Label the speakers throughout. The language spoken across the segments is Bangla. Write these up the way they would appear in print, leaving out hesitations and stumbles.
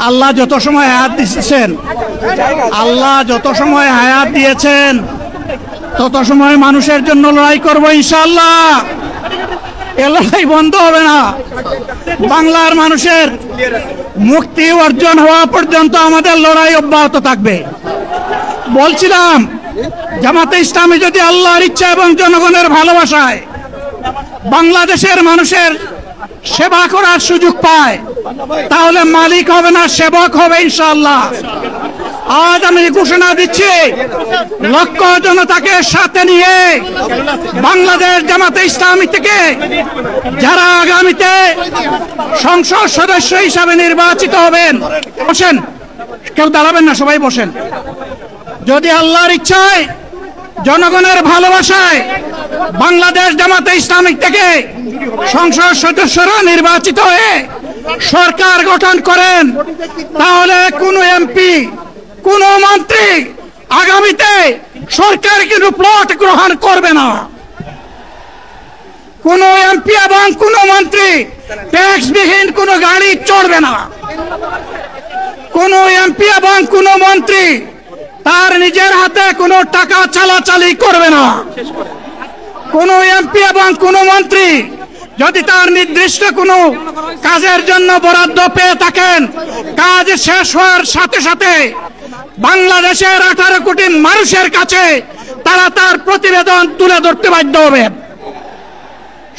Speaker 1: আল্লাহ যত সময় হায়াত দিয়েছেন, আল্লাহ যত সময় হায়াত দিয়েছেন তত সময় মানুষের জন্য লড়াই করব ইনশাআল্লাহ। এ লড়াই বন্ধ হবে না। বাংলার মানুষের মুক্তি অর্জন হওয়া পর্যন্ত আমাদের লড়াই অব্যাহত থাকবে। বলছিলাম, জামাতে ইসলামী যদি আল্লাহর ইচ্ছা এবং জনগণের ভালোবাসায় বাংলাদেশের মানুষের সেবা করার সুযোগ পায়, তাহলে মালিক হবে না, সেবক হবে ইনশাআল্লাহ। আজ আমি ঘোষণা দিচ্ছি, লক্ষ জনতাকে সাথে নিয়ে বাংলাদেশ জামাতে ইসলামী থেকে যারা আগামীতে সংসদ সদস্য হিসাবে নির্বাচিত হবেন, বসেন, কেউ দাঁড়াবেন না, সবাই বসেন। যদি আল্লাহর ইচ্ছায় জনগণের ভালোবাসায় বাংলাদেশ জামাতে ইসলামী থেকে সংসদ সদস্যরা নির্বাচিত হয়ে সরকার গঠন করেন, তাহলে কোন এমপি, কোন মন্ত্রী আগামীতে সরকার কিন্তু প্লট গ্রহণ করবে না। কোন এমপি এবং কোন মন্ত্রী ট্যাক্সবিহীন কোন গাড়ি চড়বে না। কোন এমপি এবং কোন মন্ত্রী তার নিজের হাতে কোনো টাকা চালাচালি করবে না। কোন এমপি এবং কোন মন্ত্রী যদি তার নির্দিষ্ট কোনো কাজের জন্য বরাদ্দ পেয়ে থাকেন, কাজ শেষ হওয়ার সাথে সাথে বাংলাদেশের 18 কোটি মানুষের কাছে তারা তার প্রতিবেদন তুলে ধরতে বাধ্য হবে।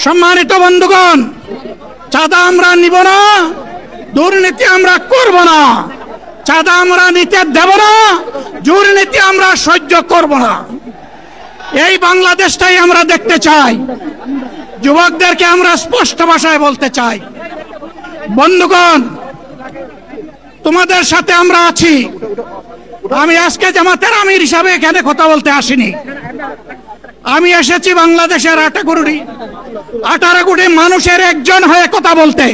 Speaker 1: সম্মানিত বন্ধুগণ, চাঁদা আমরা নিব না, দুর্নীতি আমরা করব না, চাঁদা আমরা নিতে দেব না, দুর্নীতি আমরা সহ্য করব না। এই বাংলাদেশটাই আমরা দেখতে চাই। যুবকদেরকে আমরা স্পষ্ট ভাষায় বলতে চাই, বন্ধুগণ, তোমাদের সাথে আমরা আছি। আমি আজকে জামাতের আমির হিসাবে এখানে কথা বলতে আসিনি। আমি এসেছি বাংলাদেশের 18 কোটি মানুষের একজন হয়ে কথা বলতে।